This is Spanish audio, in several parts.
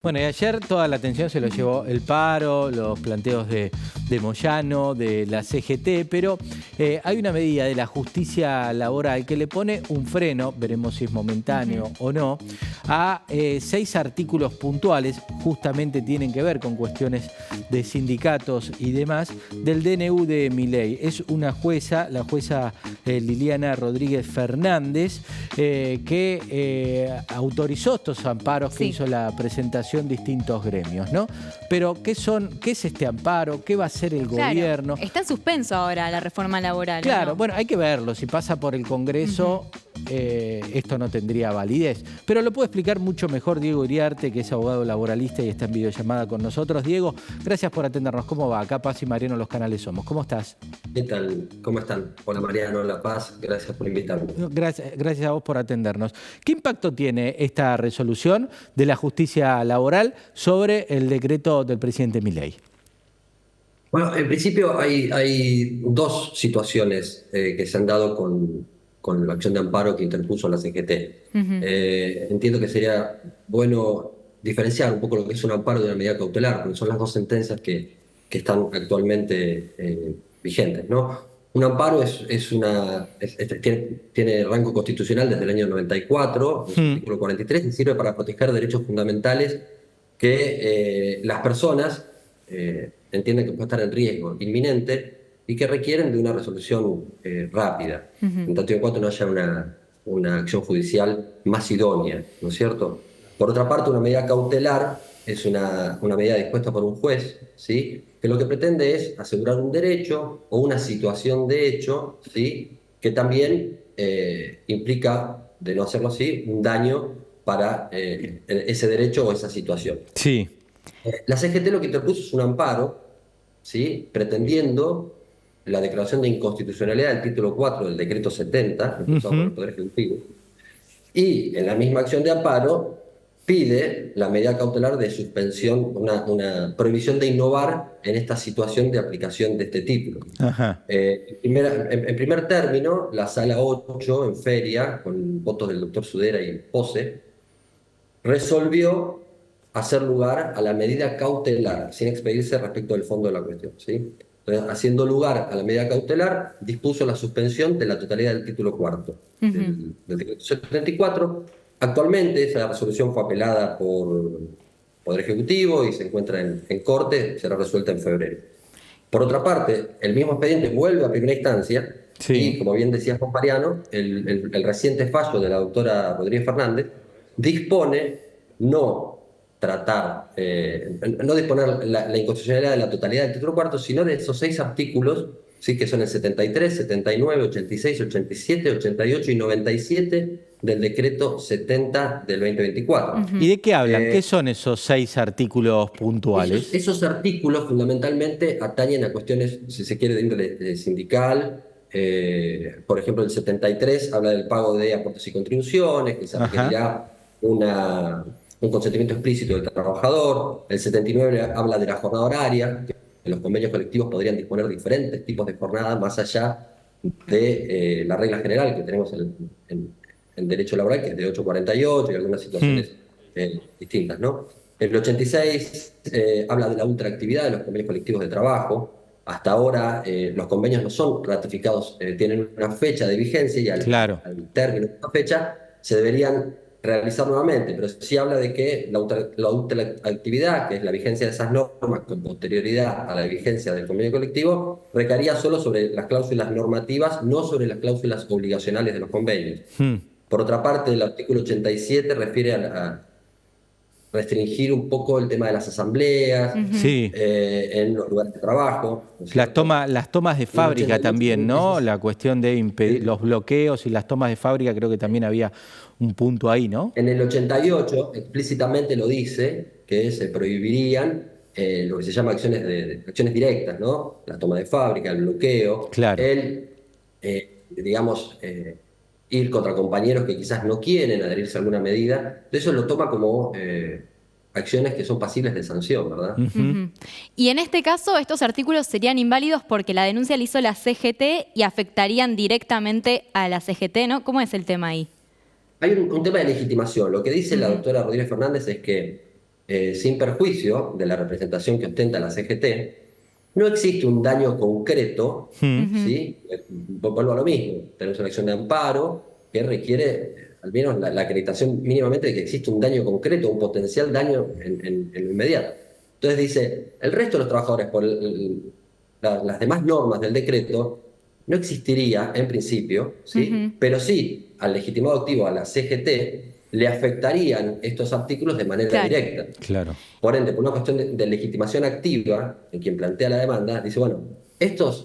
Bueno, y ayer toda la atención se lo llevó el paro, los planteos de Moyano, de la CGT, pero hay una medida de la justicia laboral que le pone un freno, veremos si es momentáneo o no, a 6 artículos puntuales, justamente tienen que ver con cuestiones de sindicatos y demás, del DNU de Milei. Es una jueza, la jueza Liliana Rodríguez Fernández, que autorizó estos amparos que hizo la presentación distintos gremios, ¿no? Pero ¿qué es este amparo? ¿Qué va a hacer el gobierno? Está en suspenso ahora la reforma laboral. Claro, ¿no? bueno, hay que verlo. Si pasa por el Congreso, esto no tendría validez. Pero lo puede explicar mucho mejor Diego Iriarte, que es abogado laboralista y está en videollamada con nosotros. Diego, gracias por atendernos. ¿Cómo va? Acá Paz y Mariano, Los Canales Somos. ¿Cómo estás? ¿Qué tal? ¿Cómo están? Hola Mariano, La Paz, gracias por invitarme. Gracias a vos por atendernos. ¿Qué impacto tiene esta resolución de la justicia laboral sobre el decreto del presidente Milei? Bueno, en principio hay dos situaciones que se han dado con la acción de amparo que interpuso la CGT. Entiendo que sería bueno diferenciar un poco lo que es un amparo de una medida cautelar, porque son las dos sentencias que están actualmente vigentes, ¿no? Un amparo tiene rango constitucional desde el año 94, el artículo 43, y sirve para proteger derechos fundamentales que las personas entienden que puede estar en riesgo inminente y que requieren de una resolución rápida, en tanto y en cuanto no haya una acción judicial más idónea, ¿no es cierto? Por otra parte, una medida cautelar es una medida dispuesta por un juez, ¿sí?, que lo que pretende es asegurar un derecho o una situación de hecho, ¿sí?, que también implica, de no hacerlo así, un daño para ese derecho o esa situación. Sí. La CGT lo que interpuso es un amparo, ¿sí?, pretendiendo la declaración de inconstitucionalidad del título 4 del decreto 70, impulsado por el Poder Ejecutivo, y en la misma acción de amparo pide la medida cautelar de suspensión, una prohibición de innovar en esta situación de aplicación de este título. En primer término, la Sala 8 en Feria, con votos del doctor Sudera y Pose, resolvió hacer lugar a la medida cautelar, sin expedirse respecto del fondo de la cuestión, ¿sí? Entonces, haciendo lugar a la medida cautelar, dispuso la suspensión de la totalidad del título cuarto del decreto 74. Actualmente esa resolución fue apelada por Poder Ejecutivo y se encuentra en corte, será resuelta en febrero. Por otra parte, el mismo expediente vuelve a primera instancia y, como bien decías, Juan Mariano, el reciente fallo de la doctora Rodríguez Fernández dispone no disponer la inconstitucionalidad de la totalidad del título cuarto, sino de esos 6 artículos, ¿sí?, que son el 73, 79, 86, 87, 88 y 97 del decreto 70 del 2024. ¿Y de qué hablan? ¿Qué son esos 6 artículos puntuales? Esos artículos fundamentalmente atañen a cuestiones, si se quiere, de índole sindical. Por ejemplo, el 73 habla del pago de aportes y contribuciones, que se requerirá un consentimiento explícito del trabajador. El 79 habla de la jornada horaria, que los convenios colectivos podrían disponer de diferentes tipos de jornada más allá de la regla general que tenemos en derecho laboral, que es de 8:48 y algunas situaciones distintas, ¿no? El 86 habla de la ultraactividad de los convenios colectivos de trabajo. Hasta ahora los convenios no son ratificados, tienen una fecha de vigencia y al término de esta fecha se deberían realizar nuevamente, pero sí habla de que la ultraactividad, que es la vigencia de esas normas con posterioridad a la vigencia del convenio colectivo, recaería solo sobre las cláusulas normativas, no sobre las cláusulas obligacionales de los convenios. Por otra parte, el artículo 87 refiere a restringir un poco el tema de las asambleas en los lugares de trabajo. Las tomas de fábrica también, ¿no? La cuestión de impedir los bloqueos y las tomas de fábrica, creo que también había un punto ahí, ¿no? En el 88 explícitamente lo dice, que se prohibirían lo que se llama acciones directas, ¿no? La toma de fábrica, el bloqueo, ir contra compañeros que quizás no quieren adherirse a alguna medida. Eso lo toma como acciones que son pasibles de sanción, ¿verdad? Y en este caso, estos artículos serían inválidos porque la denuncia la hizo la CGT y afectarían directamente a la CGT, ¿no? ¿Cómo es el tema ahí? Hay un tema de legitimación. Lo que dice la doctora Rodríguez Fernández es que sin perjuicio de la representación que ostenta la CGT, no existe un daño concreto, ¿sí? Vuelvo a lo mismo, tenemos una acción de amparo que requiere al menos la acreditación mínimamente de que existe un daño concreto, un potencial daño en lo inmediato. Entonces dice, el resto de los trabajadores, por las demás normas del decreto, no existiría en principio, ¿sí? Pero sí, al legitimado activo, a la CGT, le afectarían estos artículos de manera Claro. directa. Claro. Por ende, por una cuestión de legitimación activa, en quien plantea la demanda, dice, bueno, esta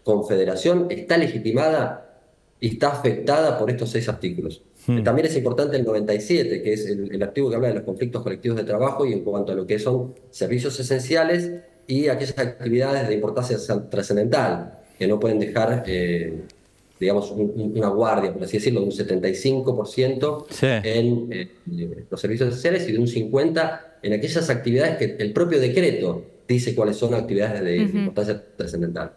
confederación está legitimada y está afectada por estos 6 artículos. También es importante el 97, que es el artículo que habla de los conflictos colectivos de trabajo y en cuanto a lo que son servicios esenciales y aquellas actividades de importancia trascendental, que no pueden dejar, digamos, una guardia, por así decirlo, de un 75% Sí. en los servicios esenciales y de un 50% en aquellas actividades que el propio decreto dice cuáles son actividades de importancia trascendental.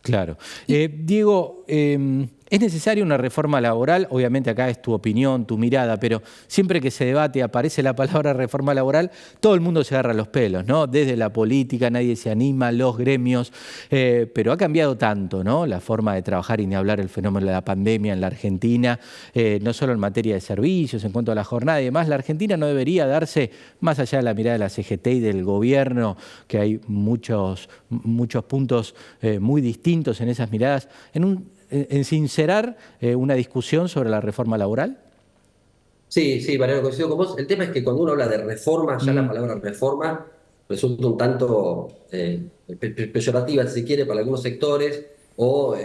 Claro. Diego, ¿es necesaria una reforma laboral? Obviamente acá es tu opinión, tu mirada, pero siempre que se debate, aparece la palabra reforma laboral, todo el mundo se agarra los pelos, ¿no? Desde la política nadie se anima, los gremios, pero ha cambiado tanto, ¿no? La forma de trabajar y ni hablar el fenómeno de la pandemia en la Argentina, no solo en materia de servicios, en cuanto a la jornada y demás, la Argentina no debería darse, más allá de la mirada de la CGT y del gobierno, que hay muchos puntos muy distintos en esas miradas, en sincerar una discusión sobre la reforma laboral? Sí, sí, Mariano, coincido con vos. El tema es que cuando uno habla de reforma, ya la palabra reforma resulta un tanto peyorativa, si se quiere, para algunos sectores, o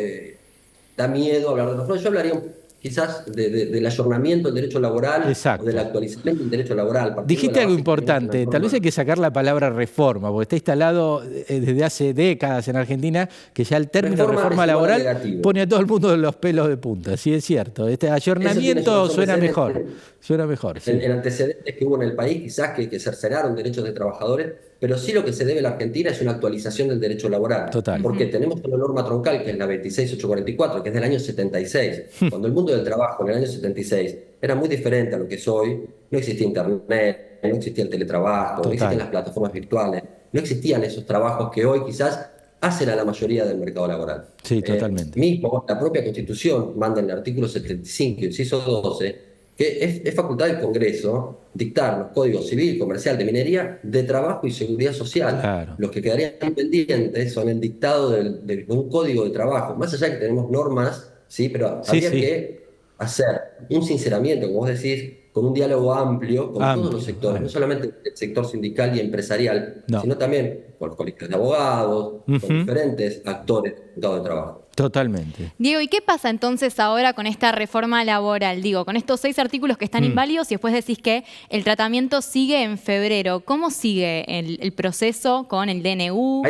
da miedo hablar de reforma. Yo hablaría quizás del ayornamiento del derecho laboral o de la Exacto. actualización del derecho laboral. partiendo de Dijiste la algo base que tenemos una importante, tal vez norma. hay que sacar la palabra reforma, porque está instalado desde hace décadas en Argentina que ya el término Reforma reforma es igual a laboral negativo. pone a todo el mundo los pelos de punta, sí es cierto. Este Eso tiene ayornamiento sus suena antecedentes. mejor, sí. En antecedentes que hubo en el país, quizás que cercenaron derechos de trabajadores, pero sí lo que se debe a la Argentina es una actualización del derecho laboral. Total. Porque tenemos una norma troncal, que es la 26844, que es del año 76. Cuando el mundo del trabajo en el año 76 era muy diferente a lo que es hoy, no existía Internet, no existía el teletrabajo, no existían las plataformas virtuales, no existían esos trabajos que hoy quizás hacen a la mayoría del mercado laboral. Sí, totalmente. Mismo, la propia Constitución manda en el artículo 75, inciso 12, que es facultad del Congreso dictar los códigos civil, comercial, de minería, de trabajo y seguridad social. Claro. Los que quedarían pendientes son el dictado de un código de trabajo. Más allá que tenemos normas, ¿sí? Pero Sí, habría sí. que hacer un sinceramiento, como vos decís, con un diálogo amplio con todos los sectores, no Amplio. solamente el sector sindical y empresarial, No. sino también con los colegios de abogados, con diferentes actores del mercado de trabajo. Totalmente. Diego, ¿y qué pasa entonces ahora con esta reforma laboral? Digo, con estos 6 artículos que están inválidos y después decís que el tratamiento sigue en febrero. ¿Cómo sigue el proceso con el DNU?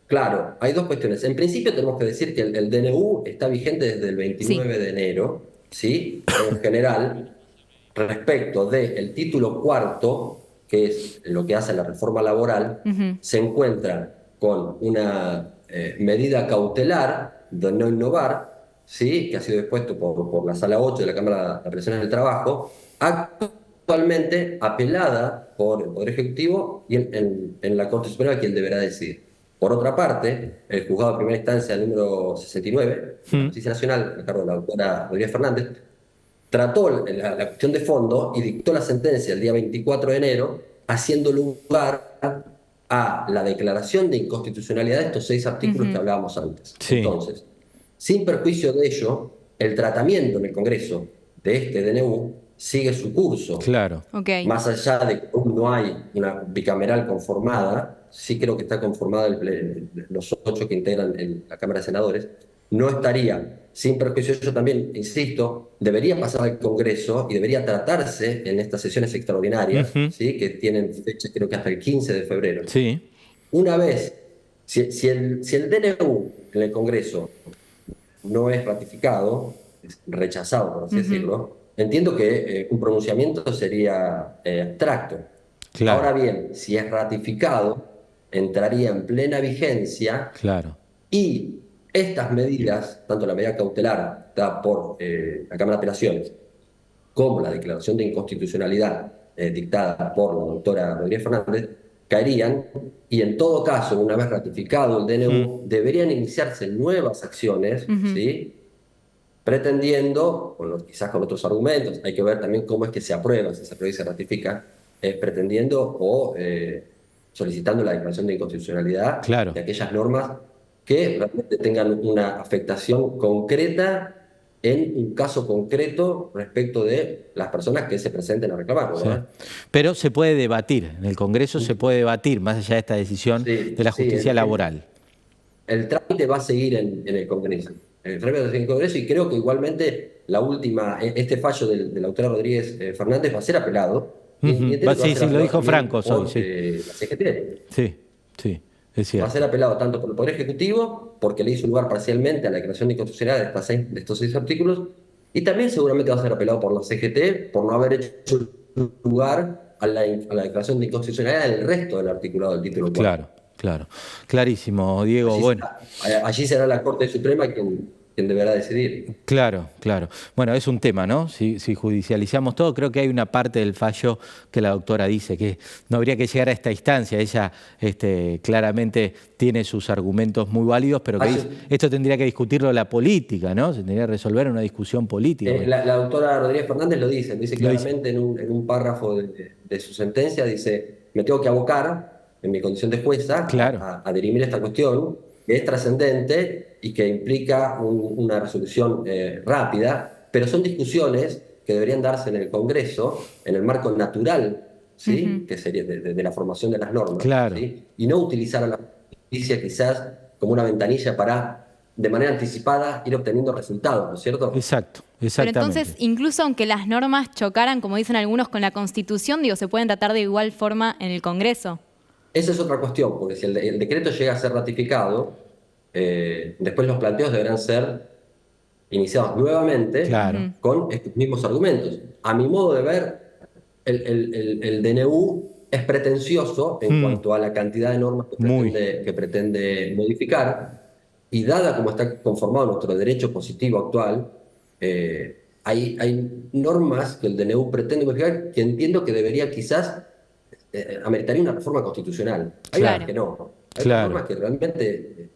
Claro, hay dos cuestiones. En principio tenemos que decir que el DNU está vigente desde el 29 de enero, ¿sí? En general, respecto del título cuarto, que es lo que hace la reforma laboral, se encuentra con una medida cautelar de no innovar, ¿sí? Que ha sido dispuesto por la Sala 8 de la Cámara de Apelaciones del Trabajo, actualmente apelada por el Poder Ejecutivo y en la Corte Suprema, quien deberá decidir. Por otra parte, el juzgado de primera instancia número 69, de la Justicia Nacional, a cargo de la doctora Rodríguez Fernández, trató la cuestión de fondo y dictó la sentencia el día 24 de enero, haciendo lugar a la declaración de inconstitucionalidad de estos 6 artículos que hablábamos antes. Sí. Entonces, sin perjuicio de ello, el tratamiento en el Congreso de este DNU sigue su curso. Claro. Ok. Más allá de que aún no hay una bicameral conformada, sí creo que está conformada los 8 que integran la Cámara de Senadores, no estaría, sin perjuicio, yo también, insisto, debería pasar al Congreso y debería tratarse en estas sesiones extraordinarias, ¿sí? Que tienen fecha creo que hasta el 15 de febrero. Sí. Una vez, si el DNU en el Congreso no es ratificado, es rechazado, por así decirlo, entiendo que un pronunciamiento sería abstracto. Claro. Ahora bien, si es ratificado, entraría en plena vigencia Claro. y estas medidas, tanto la medida cautelar dada por la Cámara de Apelaciones como la declaración de inconstitucionalidad dictada por la doctora Rodríguez Fernández, caerían, y en todo caso, una vez ratificado el DNU, deberían iniciarse nuevas acciones, ¿sí? Pretendiendo, quizás con otros argumentos, hay que ver también cómo es que se aprueba, si se aprueba y se ratifica, pretendiendo o solicitando la declaración de inconstitucionalidad Claro. de aquellas normas que realmente tengan una afectación concreta en un caso concreto respecto de las personas que se presenten a reclamar, ¿verdad? Sí. Pero se puede debatir, en el Congreso se puede debatir, más allá de esta decisión de la justicia laboral. El trámite va a seguir en el Congreso. El trámite va a seguir en el Congreso, y creo que igualmente este fallo de la doctora Rodríguez Fernández va a ser apelado. Sí, lo dijo Franco hoy, sí. La CGT. Sí, sí, es cierto. Va a ser apelado tanto por el Poder Ejecutivo, porque le hizo lugar parcialmente a la declaración de inconstitucionalidad de estos 6 artículos, y también seguramente va a ser apelado por la CGT por no haber hecho lugar a la declaración de inconstitucionalidad del resto del articulado del título 4. Claro, claro. Clarísimo, Diego. Allí será la Corte Suprema quien deberá decidir. Claro, claro. Bueno, es un tema, ¿no? Si judicializamos todo, creo que hay una parte del fallo que la doctora dice que no habría que llegar a esta instancia. Ella claramente tiene sus argumentos muy válidos, pero que esto tendría que discutirlo la política, ¿no? Se tendría que resolver en una discusión política. La doctora Rodríguez Fernández lo dice claramente en un párrafo de su sentencia, dice: me tengo que abocar en mi condición de jueza a dirimir esta cuestión, que es trascendente y que implica una resolución rápida, pero son discusiones que deberían darse en el Congreso, en el marco natural, ¿sí? Que sería de la formación de las normas, ¿sí? Y no utilizar a la justicia quizás como una ventanilla para, de manera anticipada, ir obteniendo resultados, ¿no es cierto? Exacto, exactamente. Pero entonces, incluso aunque las normas chocaran, como dicen algunos, con la Constitución, se pueden tratar de igual forma en el Congreso. Esa es otra cuestión, porque si el decreto llega a ser ratificado, después los planteos deberán ser iniciados nuevamente con estos mismos argumentos. A mi modo de ver, el DNU es pretencioso en cuanto a la cantidad de normas que pretende modificar, y dada como está conformado nuestro derecho positivo actual, hay normas que el DNU pretende modificar que entiendo que debería quizás ameritaría una reforma constitucional. Hay normas que no. Hay normas que realmente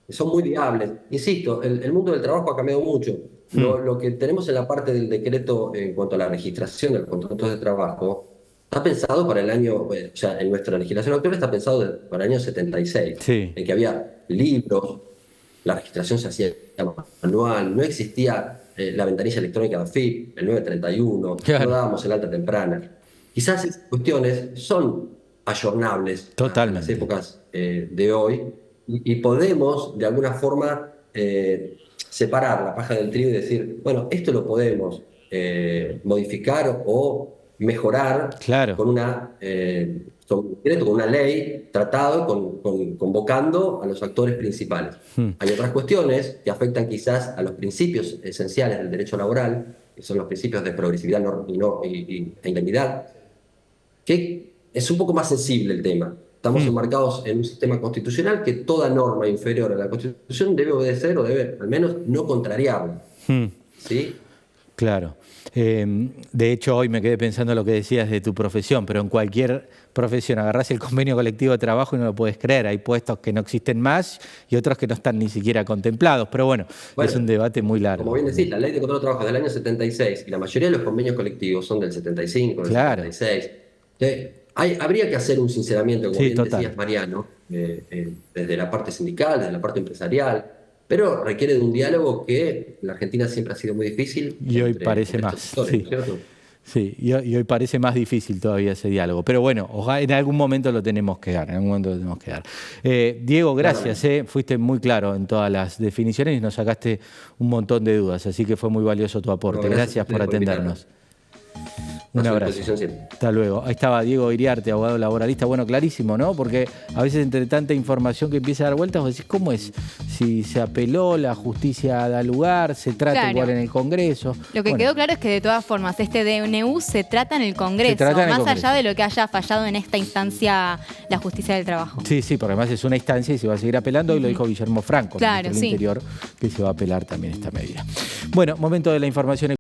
son muy viables. Insisto, el mundo del trabajo ha cambiado mucho. Lo que tenemos en la parte del decreto en cuanto a la registración de los contratos de trabajo está pensado para el año, o sea, en nuestra legislación actual está pensado para el año 76, en que había libros, la registración se hacía manual, no existía la ventanilla electrónica de AFIP, el 931, no dábamos el alta temprana. Quizás esas cuestiones son ayornables a las épocas de hoy, y podemos de alguna forma separar la paja del trigo y decir, bueno, esto lo podemos modificar o mejorar con una ley, tratado, convocando a los actores principales. Hay otras cuestiones que afectan quizás a los principios esenciales del derecho laboral, que son los principios de progresividad e indemnidad, que es un poco más sensible el tema. Estamos enmarcados en un sistema constitucional que toda norma inferior a la Constitución debe obedecer, o debe al menos no contrariarla. ¿Sí? Claro. De hecho, hoy me quedé pensando lo que decías de tu profesión, pero en cualquier profesión agarrás el convenio colectivo de trabajo y no lo puedes creer. Hay puestos que no existen más y otros que no están ni siquiera contemplados. Pero bueno, es un debate muy largo. Como bien decís, la ley de contrato de trabajo es del año 76 y la mayoría de los convenios colectivos son del 75, del 76. Habría que hacer un sinceramiento, como bien decías, Mariano, desde la parte sindical, desde la parte empresarial, pero requiere de un diálogo que en la Argentina siempre ha sido muy difícil. Y hoy parece más. Sí, y hoy parece más difícil todavía ese diálogo. Pero bueno, ojalá en algún momento lo tenemos que dar. Diego, gracias. Fuiste muy claro en todas las definiciones y nos sacaste un montón de dudas. Así que fue muy valioso tu aporte. Gracias por atendernos. Un abrazo. Hasta luego. Ahí estaba Diego Iriarte, abogado laboralista. Bueno, clarísimo, ¿no? Porque a veces entre tanta información que empieza a dar vueltas, vos decís, ¿cómo es? Si se apeló, la justicia da lugar, se trata igual en el Congreso. Lo que quedó claro es que de todas formas este DNU se trata en el Congreso, más allá de lo que haya fallado en esta instancia la justicia del trabajo. Sí, porque además es una instancia y se va a seguir apelando, y lo dijo Guillermo Franco, ministro del Interior, que se va a apelar también esta medida. Bueno, momento de la información.